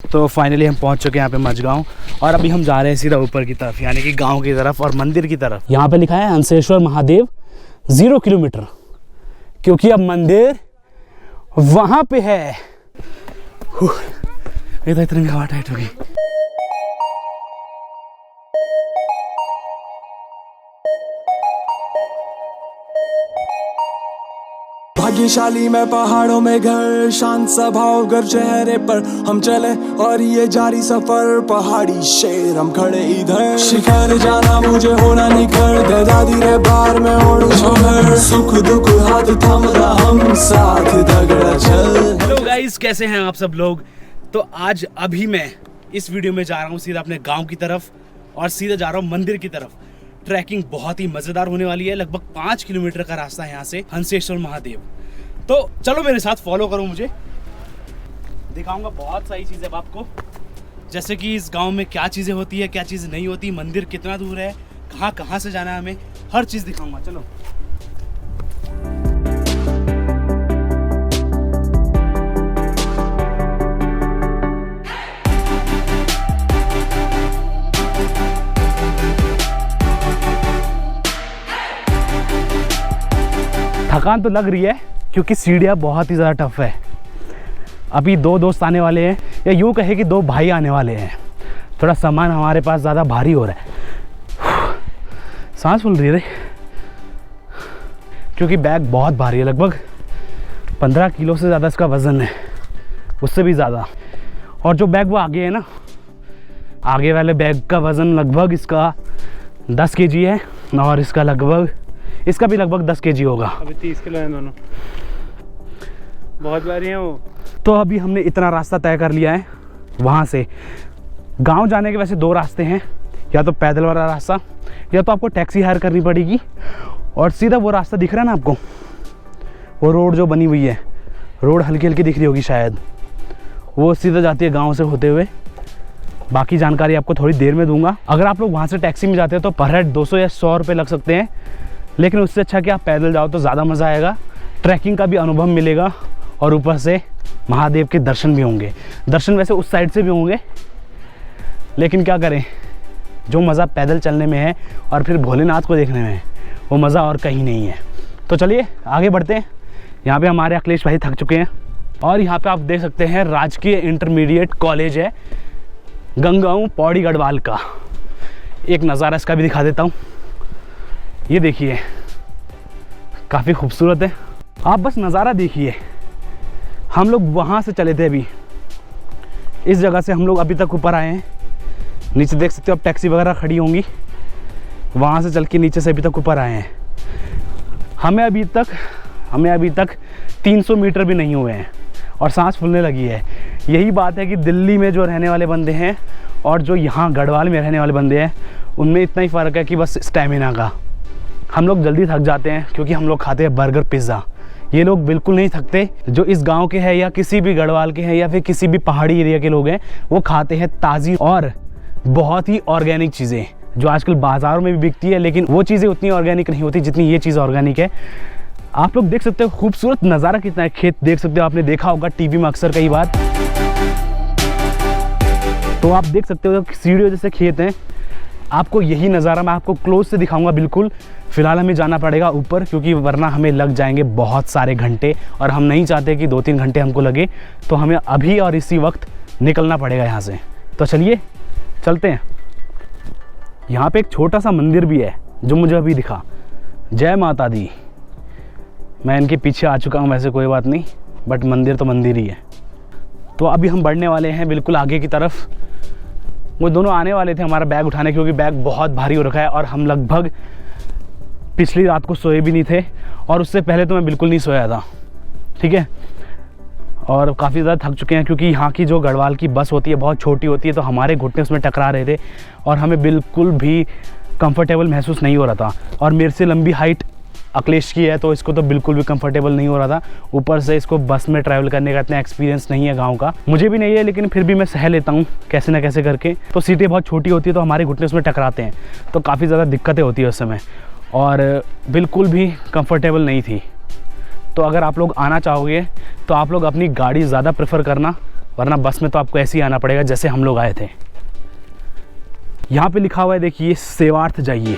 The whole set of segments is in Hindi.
तो फाइनली हम पहुंच चुके हैं यहाँ पे मझगांव और अभी हम जा रहे हैं सीधा ऊपर की तरफ, यानी कि गांव की तरफ और मंदिर की तरफ। यहाँ पे लिखा है हंसेश्वर महादेव 0 किलोमीटर, क्योंकि अब मंदिर वहाँ पे है। ये तो इतनी हवा टाइट होगी। भाग्यशाली में पहाड़ों में घर, शांत स्वभाव घर चेहरे पर हम चले और ये जारी सफर। पहाड़ी शेर हम खड़े इधर, शिखर जाना मुझे होना निखर। दे दादी रे बार में ओढ़ छोड़, सुख दुख हाथ थामदा हम साथ दगड़ा चल। हेलो गाइस, कैसे हैं आप सब लोग। तो आज अभी मैं इस वीडियो में जा रहा हूँ सीधा अपने गाँव की तरफ और सीधा जा रहा हूँ मंदिर की तरफ। ट्रैकिंग बहुत ही मज़ेदार होने वाली है। लगभग 5 किलोमीटर का रास्ता है यहाँ से हंसेश्वर महादेव। तो चलो मेरे साथ फॉलो करो, मुझे दिखाऊंगा बहुत सारी चीज़ें आपको, जैसे कि इस गांव में क्या चीज़ें होती है, क्या चीज़ें नहीं होती, मंदिर कितना दूर है, कहाँ कहाँ से जाना है हमें, हर चीज़ दिखाऊंगा। चलो थकान तो लग रही है क्योंकि सीढ़ियाँ बहुत ही ज़्यादा टफ है। अभी 2 दोस्त आने वाले हैं, या यूँ कहे कि 2 भाई आने वाले हैं। थोड़ा सामान हमारे पास ज़्यादा भारी हो रहा है, सांस फूल रही है क्योंकि बैग बहुत भारी है। लगभग 15 किलो से ज़्यादा इसका वज़न है, उससे भी ज़्यादा। और जो बैग वो आगे है ना, आगे वाले बैग का वज़न लगभग इसका 10 kg है और इसका भी लगभग 10 kg होगा। अभी 30 किलो है दोनों, बहुत भारी हैं वो। तो अभी हमने इतना रास्ता तय कर लिया है। वहाँ से गांव जाने के वैसे 2 रास्ते हैं, या तो पैदल वाला रास्ता या तो आपको टैक्सी हायर करनी पड़ेगी। और सीधा वो रास्ता दिख रहा है ना आपको, वो रोड जो बनी हुई है, रोड हल्की हल्की दिख रही होगी शायद, वो सीधा जाती है गाँव से होते हुए। बाकी जानकारी आपको थोड़ी देर में दूंगा। अगर आप लोग वहाँ से टैक्सी में जाते हैं तो पर हेड 200 या 100 रुपये लग सकते हैं, लेकिन उससे अच्छा कि आप पैदल जाओ तो ज़्यादा मज़ा आएगा। ट्रैकिंग का भी अनुभव मिलेगा और ऊपर से महादेव के दर्शन भी होंगे। दर्शन वैसे उस साइड से भी होंगे, लेकिन क्या करें, जो मज़ा पैदल चलने में है और फिर भोलेनाथ को देखने में है, वो मज़ा और कहीं नहीं है। तो चलिए आगे बढ़ते हैं। यहाँ पे हमारे अखिलेश भाई थक चुके हैं और यहाँ पे आप देख सकते हैं राजकीय इंटरमीडिएट कॉलेज है गंगाऊ पौड़ी गढ़वाल का। एक नज़ारा इसका भी दिखा देता हूँ। ये देखिए, काफ़ी खूबसूरत है। आप बस नज़ारा देखिए। हम लोग वहाँ से चले थे, अभी इस जगह से हम लोग अभी तक ऊपर आए हैं। नीचे देख सकते हो अब टैक्सी वगैरह खड़ी होंगी। वहाँ से चल के नीचे से अभी तक ऊपर आए हैं। हमें अभी तक 300 मीटर भी नहीं हुए हैं और सांस फूलने लगी है। यही बात है कि दिल्ली में जो रहने वाले बंदे हैं और जो यहाँ गढ़वाल में रहने वाले बंदे हैं, उनमें इतना ही फ़र्क है कि बस स्टैमिना का। हम लोग जल्दी थक जाते हैं क्योंकि हम लोग खाते हैं बर्गर पिज़्ज़ा। ये लोग बिल्कुल नहीं थकते। जो इस गांव के हैं या किसी भी गढ़वाल के हैं या फिर किसी भी पहाड़ी एरिया के लोग हैं, वो खाते हैं ताज़ी और बहुत ही ऑर्गेनिक चीज़ें जो आजकल बाज़ारों में भी बिकती है, लेकिन वो चीज़ें उतनी ऑर्गेनिक नहीं होती जितनी ये चीज़ ऑर्गेनिक है। आप लोग देख सकते हो खूबसूरत नज़ारा कितना है। खेत देख सकते हो, आपने देखा होगा टीवी में अक्सर कई बार। तो आप देख सकते हो सीढ़ियों जैसे खेत हैं। आपको यही नज़ारा मैं आपको क्लोज से दिखाऊंगा बिल्कुल। फ़िलहाल हमें जाना पड़ेगा ऊपर, क्योंकि वरना हमें लग जाएंगे बहुत सारे घंटे और हम नहीं चाहते कि 2-3 घंटे हमको लगे। तो हमें अभी और इसी वक्त निकलना पड़ेगा यहाँ से। तो चलिए चलते हैं। यहाँ पे एक छोटा सा मंदिर भी है जो मुझे अभी दिखा। जय माता दी। मैं इनके पीछे आ चुका हूँ वैसे, कोई बात नहीं, बट मंदिर तो मंदिर ही है। तो अभी हम बढ़ने वाले हैं बिल्कुल आगे की तरफ। वो दोनों आने वाले थे हमारा बैग उठाने, क्योंकि बैग बहुत भारी हो रखा है और हम लगभग पिछली रात को सोए भी नहीं थे और उससे पहले तो मैं बिल्कुल नहीं सोया था, ठीक है। और काफ़ी ज़्यादा थक चुके हैं क्योंकि यहाँ की जो गढ़वाल की बस होती है बहुत छोटी होती है, तो हमारे घुटने उसमें टकरा रहे थे और हमें बिल्कुल भी कंफर्टेबल महसूस नहीं हो रहा था। और मेरे से लंबी हाइट अखिलेश की है, तो इसको तो बिल्कुल भी कंफर्टेबल नहीं हो रहा था। ऊपर से इसको बस में ट्रैवल करने का इतना एक्सपीरियंस नहीं है गांव का, मुझे भी नहीं है, लेकिन फिर भी मैं सह लेता हूँ कैसे ना कैसे करके। तो सीटें बहुत छोटी होती है तो हमारे घुटने उसमें टकराते हैं, तो काफ़ी ज़्यादा दिक्कतें होती है उस समय और बिल्कुल भी कंफर्टेबल नहीं थी। तो अगर आप लोग आना चाहोगे तो आप लोग अपनी गाड़ी ज़्यादा प्रेफर करना वरना बस में तो आपको ऐसे ही आना पड़ेगा जैसे हम लोग आए थे। यहाँ पे लिखा हुआ है देखिए, सेवार्थ जाइए।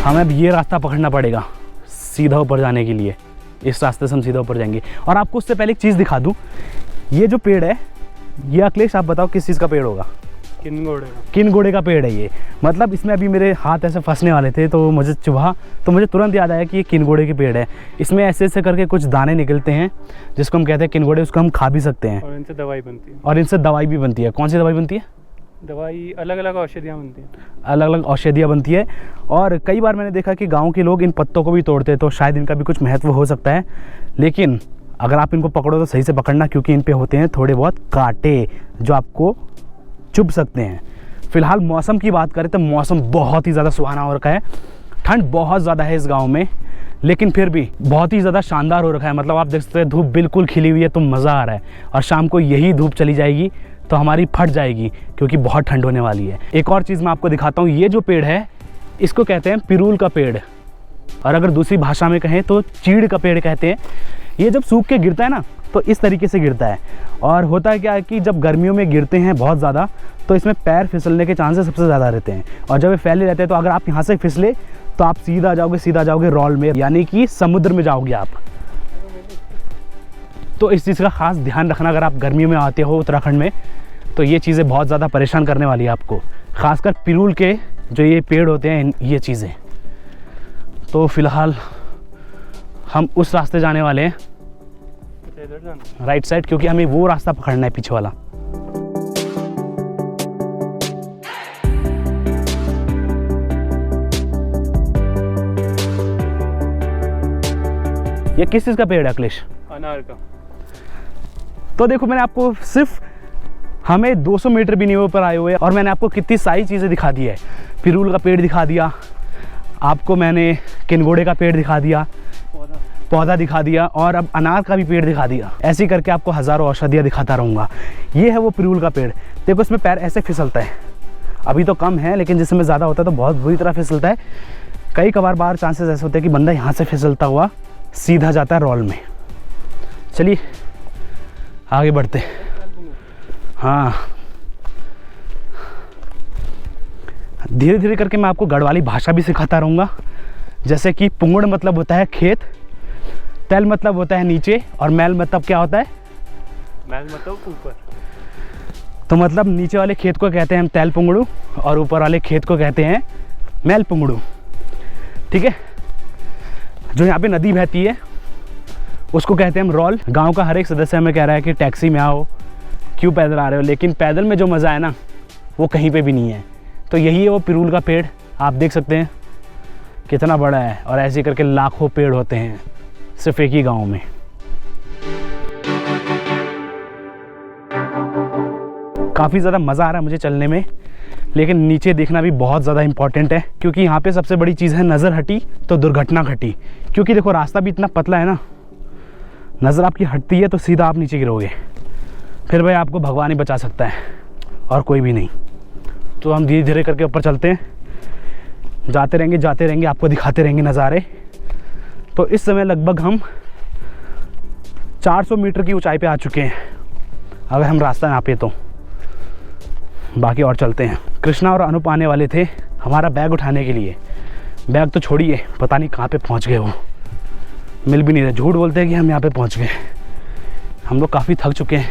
हमें अब ये रास्ता पकड़ना पड़ेगा सीधा ऊपर जाने के लिए। इस रास्ते से हम सीधा ऊपर जाएंगे। और आपको उससे पहले एक चीज़ दिखा दूँ, ये जो पेड़ है, ये अखिलेश आप बताओ किस चीज़ का पेड़ होगा? किनगोड़े का। किनगोड़े का पेड़ है ये। मतलब इसमें अभी मेरे हाथ ऐसे फंसने वाले थे तो मुझे चुभा, तो मुझे तुरंत याद आया कि ये किनगोड़े के पेड़ है। इसमें ऐसे ऐसे करके कुछ दाने निकलते हैं जिसको हम कहते हैं किनगोड़े, उसको हम खा भी सकते हैं। और इनसे दवाई बनती है। और इनसे दवाई भी बनती है। कौन सी दवाई बनती है? दवाई अलग अलग औषधियाँ बनती हैं। अलग अलग औषधियाँ बनती है। और कई बार मैंने देखा कि गांव के लोग इन पत्तों को भी तोड़ते हैं, तो शायद इनका भी कुछ महत्व हो सकता है। लेकिन अगर आप इनको पकड़ो तो सही से पकड़ना, क्योंकि इन पे होते हैं थोड़े बहुत कांटे जो आपको चुभ सकते हैं। फिलहाल मौसम की बात करें तो मौसम बहुत ही ज़्यादा सुहाना हो रखा है। ठंड बहुत ज़्यादा है इस गाँव में, लेकिन फिर भी बहुत ही ज़्यादा शानदार हो रखा है। मतलब आप देख सकते हैं धूप बिल्कुल खिली हुई है, तो मज़ा आ रहा है। और शाम को यही धूप चली जाएगी तो हमारी फट जाएगी, क्योंकि बहुत ठंड होने वाली है। एक और चीज़ मैं आपको दिखाता हूँ, ये जो पेड़ है इसको कहते हैं पिरूल का पेड़, और अगर दूसरी भाषा में कहें तो चीड़ का पेड़ कहते हैं। ये जब सूख के गिरता है ना तो इस तरीके से गिरता है। और होता है क्या है कि जब गर्मियों में गिरते हैं बहुत ज़्यादा, तो इसमें पैर फिसलने के चांसेस सबसे ज़्यादा रहते हैं। और जब ये फैले रहते हैं तो अगर आप यहाँ से फिसले तो आप सीधा जाओगे रॉल में, यानी कि समुद्र में जाओगे आप। तो इस चीज़ का ख़ास ध्यान रखना अगर आप गर्मियों में आते हो उत्तराखंड में, तो ये चीज़ें बहुत ज़्यादा परेशान करने वाली है आपको, ख़ासकर पिरूल के जो ये पेड़ होते हैं ये चीज़ें। तो फिलहाल हम उस रास्ते जाने वाले हैं, इधर जाना राइट साइड, क्योंकि हमें वो रास्ता पकड़ना है पीछे वाला। ये किस चीज़ का पेड़ है अखिलेश? अनार का। तो देखो, मैंने आपको सिर्फ, हमें 200 मीटर भी नहीं ऊपर आए हुए और मैंने आपको कितनी सारी चीज़ें दिखा दी है। पिरूल का पेड़ दिखा दिया आपको, मैंने किनगोड़े का पेड़ दिखा दिया, पौधा दिखा दिया, और अब अनार का भी पेड़ दिखा दिया। ऐसे ही करके आपको हज़ारों औषधियाँ दिखाता रहूँगा। ये है वो पिरूल का पेड़। देखो इसमें पैर ऐसे फिसलता है, अभी तो कम है, लेकिन जिसमें ज़्यादा होता है तो बहुत बुरी तरह फिसलता है। कई कबार बार चांसेस ऐसे होते हैं कि बंदा यहाँ से फिसलता हुआ सीधा जाता है रॉल में। चलिए आगे बढ़ते। हाँ, धीरे धीरे करके मैं आपको गढ़वाली भाषा भी सिखाता रहूँगा। जैसे कि पुंगड़ मतलब होता है खेत, तैल मतलब होता है नीचे, और मैल मतलब क्या होता है? मैल मतलब ऊपर। तो मतलब नीचे वाले खेत को कहते हैं हम तैल पुंगड़ू, और ऊपर वाले खेत को कहते हैं मैल पुंगड़ू। ठीक है। जो यहाँ पे नदी बहती है उसको कहते हैं हम रॉल। गांव का हर एक सदस्य हमें कह रहा है कि टैक्सी में आओ, क्यों पैदल आ रहे हो, लेकिन पैदल में जो मज़ा है ना वो कहीं पे भी नहीं है। तो यही है वो पिरूल का पेड़, आप देख सकते हैं कितना बड़ा है, और ऐसे करके लाखों पेड़ होते हैं सिर्फ एक ही गांव में। काफ़ी ज़्यादा मज़ा आ रहा है मुझे चलने में, लेकिन नीचे देखना भी बहुत ज़्यादा इंपॉर्टेंट है, क्योंकि यहाँ पे सबसे बड़ी चीज़ है नज़र हटी तो दुर्घटना घटी। क्योंकि देखो रास्ता भी इतना पतला है ना, नज़र आपकी हटती है तो सीधा आप नीचे गिरोगे, फिर भाई आपको भगवान ही बचा सकता है और कोई भी नहीं। तो हम धीरे धीरे करके ऊपर चलते हैं, जाते रहेंगे, आपको दिखाते रहेंगे नज़ारे। तो इस समय लगभग हम 400 मीटर की ऊंचाई पे आ चुके हैं अगर हम रास्ता नापे तो। बाकी और चलते हैं। कृष्णा और अनूप आने वाले थे हमारा बैग उठाने के लिए। बैग तो छोड़िए, पता नहीं कहाँ पे पहुँच गए, वो मिल भी नहीं रहे। झूठ बोलते हैं कि हम यहाँ पे पहुँच गए। हम लोग काफ़ी थक चुके हैं,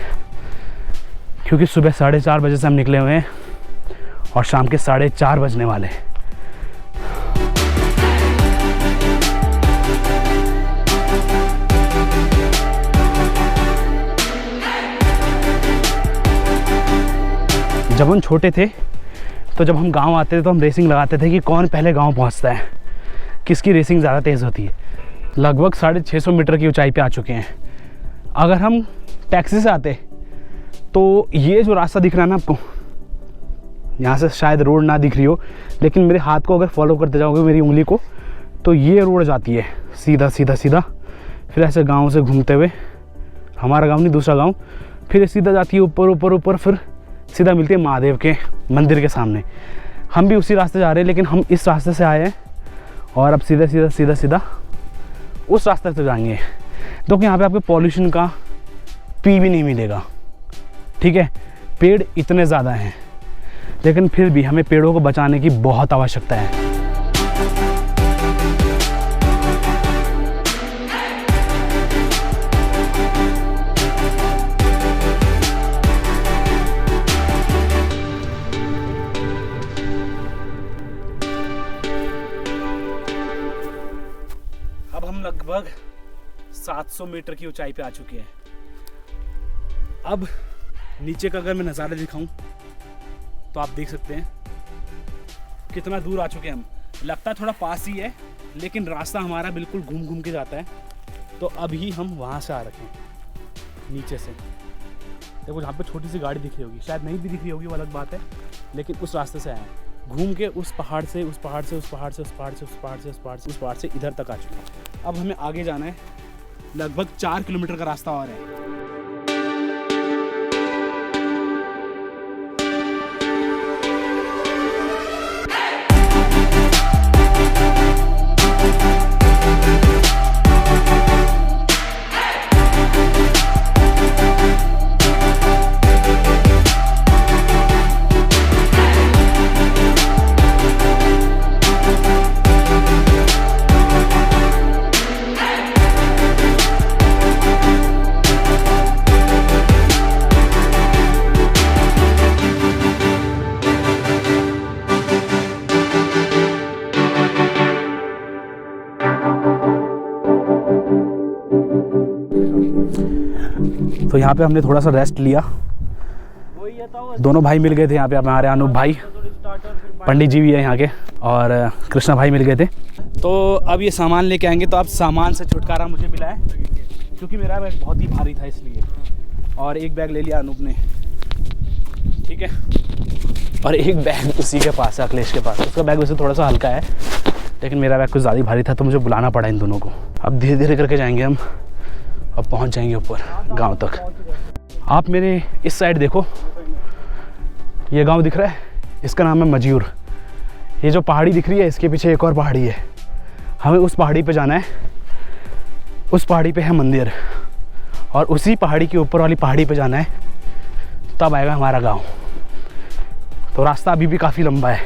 क्योंकि सुबह 4:30 बजे से हम निकले हुए हैं और शाम के 4:30 बजने वाले हैं। जब हम छोटे थे तो जब हम गांव आते थे तो हम रेसिंग लगाते थे कि कौन पहले गांव पहुंचता है, किसकी रेसिंग ज़्यादा तेज़ होती है। लगभग 650 मीटर की ऊंचाई पे आ चुके हैं। अगर हम टैक्सी से आते तो ये जो रास्ता दिख रहा है ना आपको, यहाँ से शायद रोड ना दिख रही हो, लेकिन मेरे हाथ को अगर फॉलो करते जाओगे मेरी उंगली को, तो ये रोड जाती है सीधा सीधा सीधा, फिर ऐसे गांव से घूमते हुए, हमारा गांव नहीं दूसरा गांव, फिर सीधा जाती है ऊपर ऊपर ऊपर, फिर सीधा मिलती है महादेव के मंदिर के सामने। हम भी उसी रास्ते जा रहे हैं, लेकिन हम इस रास्ते से आए हैं और अब सीधा सीधा सीधा सीधा उस रास्ते से जाएंगे। क्योंकि यहाँ पे आपको पॉल्यूशन का पी भी नहीं मिलेगा, ठीक है। पेड़ इतने ज़्यादा हैं, लेकिन फिर भी हमें पेड़ों को बचाने की बहुत आवश्यकता है। अब हम लगभग 700 मीटर की ऊंचाई पे आ चुके हैं। अब नीचे का अगर मैं नज़ारा दिखाऊं तो आप देख सकते हैं कितना दूर आ चुके हैं हम। लगता है थोड़ा पास ही है, लेकिन रास्ता हमारा बिल्कुल घूम घूम के जाता है। तो अभी हम वहाँ से आ रखे हैं नीचे से। देखो जहाँ पे छोटी सी गाड़ी दिख रही होगी, शायद नहीं भी दिख रही होगी, वो अलग बात है, लेकिन उस रास्ते से आए हैं। घूम के उस पहाड़ से उस पहाड़ से उस पहाड़ से उस पहाड़ से उस पहाड़ से उस पहाड़ से उस पहाड़ से इधर तक आ चुके हैं। अब हमें आगे जाना है, लगभग 4 किलोमीटर का रास्ता और है। तो यहाँ पे हमने थोड़ा सा रेस्ट लिया। दोनों भाई मिल गए थे यहाँ पे, हमारे अनूप भाई, पंडित जी भी है यहाँ के, और कृष्णा भाई मिल गए थे। तो अब ये सामान लेके आएंगे, तो अब सामान से छुटकारा मुझे मिला है, क्योंकि मेरा बैग बहुत ही भारी था इसलिए। और एक बैग ले लिया अनूप ने, ठीक है, और एक बैग उसी के पास है, अखिलेश के पास। उसका बैग वैसे थोड़ा सा हल्का है, लेकिन मेरा बैग कुछ ज़्यादा भारी था, तो मुझे बुलाना पड़ा इन दोनों को। अब धीरे धीरे करके जाएंगे हम, अब पहुंच जाएंगे ऊपर गांव तक। आप मेरे इस साइड देखो, ये गांव दिख रहा है, इसका नाम है मजयूर। ये जो पहाड़ी दिख रही है, इसके पीछे एक और पहाड़ी है, हमें उस पहाड़ी पे जाना है। उस पहाड़ी पे है मंदिर, और उसी पहाड़ी के ऊपर वाली पहाड़ी पे जाना है, तब आएगा हमारा गांव। तो रास्ता अभी भी काफ़ी लंबा है,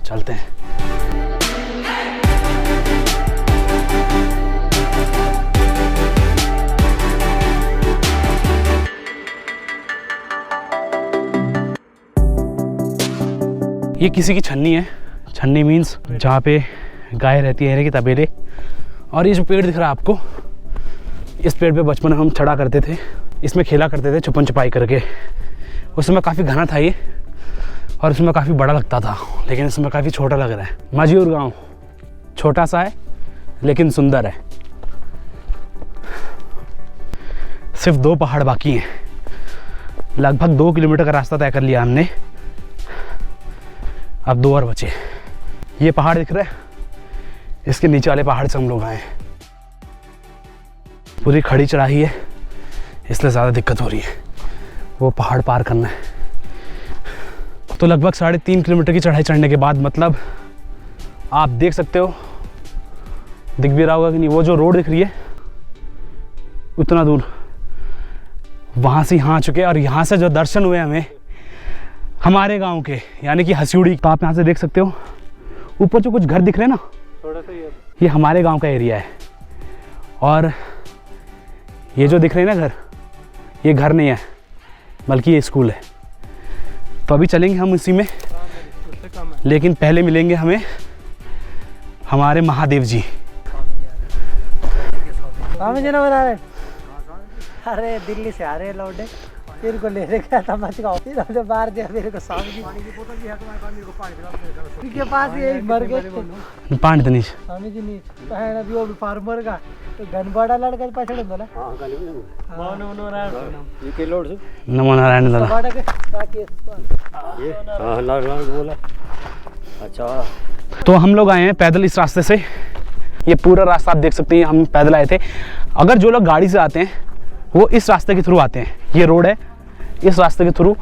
चलते हैं। ये किसी की छन्नी है। छन्नी मीन्स जहाँ पे गाय रहती है, यानी कि तबेले। और ये जो पेड़ दिख रहा है आपको, इस पेड़ पे बचपन में हम चढ़ा करते थे, इसमें खेला करते थे छुपन छुपाई करके। उस समय काफ़ी घना था ये, और उसमें काफ़ी बड़ा लगता था, लेकिन इस समय काफ़ी छोटा लग रहा है। मजयूर गांव छोटा सा है, लेकिन सुंदर है। सिर्फ 2 पहाड़ बाकी हैं। लगभग 2 किलोमीटर का रास्ता तय कर लिया हमने, अब 2 और बचे। ये पहाड़ दिख रहा है, इसके नीचे वाले पहाड़ से हम लोग आए। पूरी खड़ी चढ़ाई है, इसलिए ज़्यादा दिक्कत हो रही है। वो पहाड़ पार करना है। तो लगभग 3.5 किलोमीटर की चढ़ाई चढ़ने के बाद, मतलब आप देख सकते हो, दिख भी रहा होगा कि नहीं, वो जो रोड दिख रही है उतना दूर, वहाँ से यहाँ आ चुके हैं। और यहाँ से जो दर्शन हुए हमें हमारे गांव के, यानी कि हसीड़ी, तो आप यहाँ से देख सकते हो ऊपर जो कुछ घर दिख रहे हैं ना, थोड़ा सा ये हमारे गांव का एरिया है। और ये जो दिख रहे हैं ना घर, ये घर नहीं है, बल्कि ये स्कूल है। तो अभी चलेंगे हम उसी में, लेकिन पहले मिलेंगे हमें हमारे महादेव जी। स्वामी जी ना बता रहे, अरे दिल्ली से आ रहे लौटे, तेरे को ले गया था मचगांव, फिर बाहर दिया मेरे को। स्वामी जी के पास यही मर गए पानी तो नहीं स्वामी जी नहीं पहन अभी वो फार्मर का तो घन बड़ा लड़का पछड़ दो ना। नमो नारायण दादा। बोला अच्छा। तो हम लोग आए हैं पैदल इस रास्ते से, ये पूरा रास्ता आप देख सकते हैं, हम पैदल आए थे। अगर जो लोग गाड़ी से आते हैं वो इस रास्ते के थ्रू आते हैं, ये रोड है, इस रास्ते के थ्रू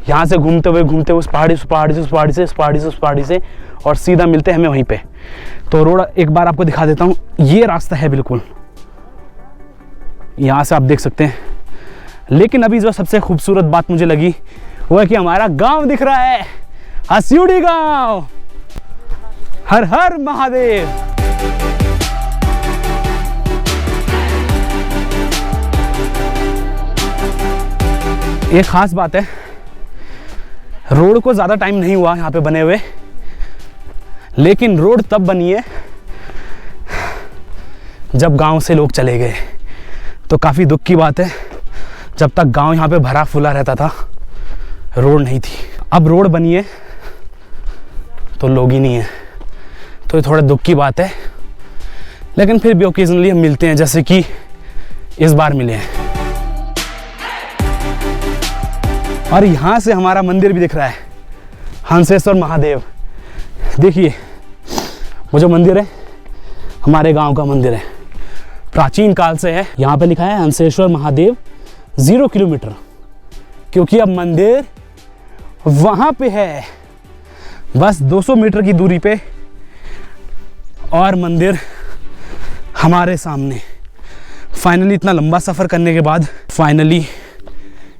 यहाँ से घूमते हुए उस पहाड़ी से और सीधा मिलते हैं हमें वहीं पे। तो रोड एक बार आपको दिखा देता हूँ, ये रास्ता है बिल्कुल, यहाँ से आप देख सकते हैं। लेकिन अभी जो सबसे खूबसूरत बात मुझे लगी वो है कि हमारा गांव दिख रहा है, हसियुड़ी गांव। हर हर महादेव। एक खास बात है, रोड को ज़्यादा टाइम नहीं हुआ यहाँ पे बने हुए, लेकिन रोड तब बनी है जब गांव से लोग चले गए। तो काफ़ी दुख की बात है, जब तक गांव यहाँ पे भरा फूला रहता था रोड नहीं थी। अब रोड बनी है तो लोग ही नहीं है, तो ये थोड़ा दुख की बात है। लेकिन फिर भी ओकेजनली हम मिलते हैं, जैसे कि इस बार मिले हैं। और यहाँ से हमारा मंदिर भी दिख रहा है, हंसेश्वर महादेव। देखिए वो जो मंदिर है हमारे गांव का मंदिर है, प्राचीन काल से है। यहाँ पे लिखा है हंसेश्वर महादेव 0 किलोमीटर, क्योंकि अब मंदिर वहाँ पे है, बस 200 मीटर की दूरी पे, और मंदिर हमारे सामने। फाइनली इतना लंबा सफ़र करने के बाद फाइनली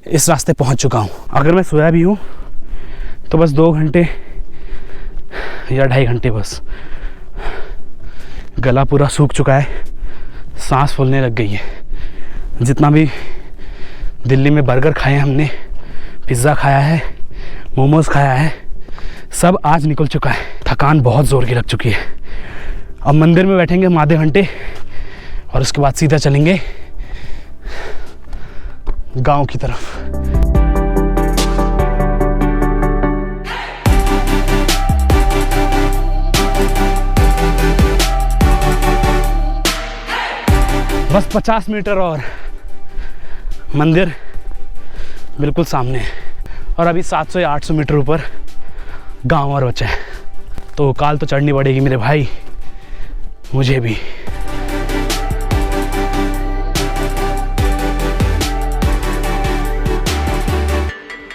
इस रास्ते पहुँच चुका हूँ। अगर मैं सोया भी हूँ तो बस 2 घंटे या 2.5 घंटे बस। गला पूरा सूख चुका है, सांस फूलने लग गई है। जितना भी दिल्ली में बर्गर खाए हमने, पिज़्ज़ा खाया है, मोमोज खाया है, सब आज निकल चुका है। थकान बहुत ज़ोर की लग चुकी है। अब मंदिर में बैठेंगे हम आधे घंटे और उसके बाद सीधा चलेंगे गांव की तरफ। बस 50 मीटर और मंदिर बिल्कुल सामने है, और अभी 700 या 800 मीटर ऊपर गांव और बचा है। तो काल तो चढ़नी पड़ेगी मेरे भाई, मुझे भी।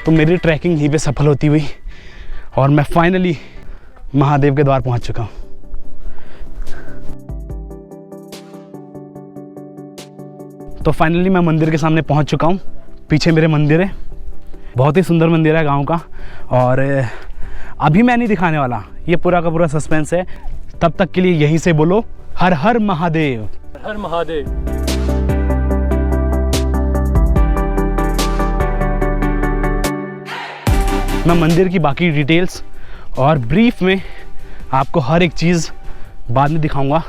तो मेरी ट्रैकिंग यहीं पे सफल होती हुई और मैं फाइनली महादेव के द्वार पहुंच चुका हूं। तो फाइनली मैं मंदिर के सामने पहुंच चुका हूं। पीछे मेरे मंदिर है, बहुत ही सुंदर मंदिर है गांव का। और अभी मैं नहीं दिखाने वाला, ये पूरा का पूरा सस्पेंस है। तब तक के लिए यहीं से बोलो हर हर महादेव। हर महादेव। मैं मंदिर की बाकी डिटेल्स और ब्रीफ में आपको हर एक चीज़ बाद में दिखाऊंगा।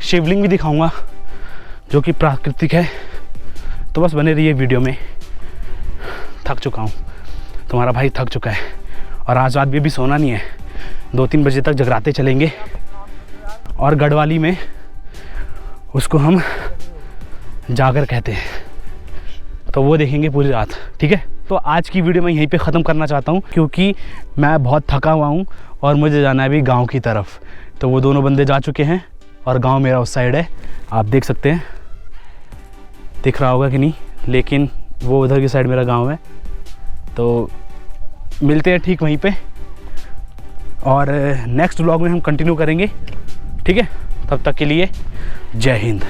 शिवलिंग भी दिखाऊंगा जो कि प्राकृतिक है। तो बस बने रहिए वीडियो में। थक चुका हूँ, तुम्हारा भाई थक चुका है, और आज रात भी अभी सोना नहीं है। 2-3 बजे तक जगराते चलेंगे, और गढ़वाली में उसको हम जागर कहते हैं, तो वो देखेंगे पूरी रात। ठीक है, तो आज की वीडियो मैं यहीं पे ख़त्म करना चाहता हूँ, क्योंकि मैं बहुत थका हुआ हूँ और मुझे जाना है अभी गांव की तरफ। तो वो दोनों बंदे जा चुके हैं और गांव मेरा उस साइड है, आप देख सकते हैं, दिख रहा होगा कि नहीं, लेकिन वो उधर की साइड मेरा गांव है। तो मिलते हैं ठीक वहीं पे, और नेक्स्ट व्लॉग में हम कंटिन्यू करेंगे। ठीक है, तब तक के लिए जय हिंद।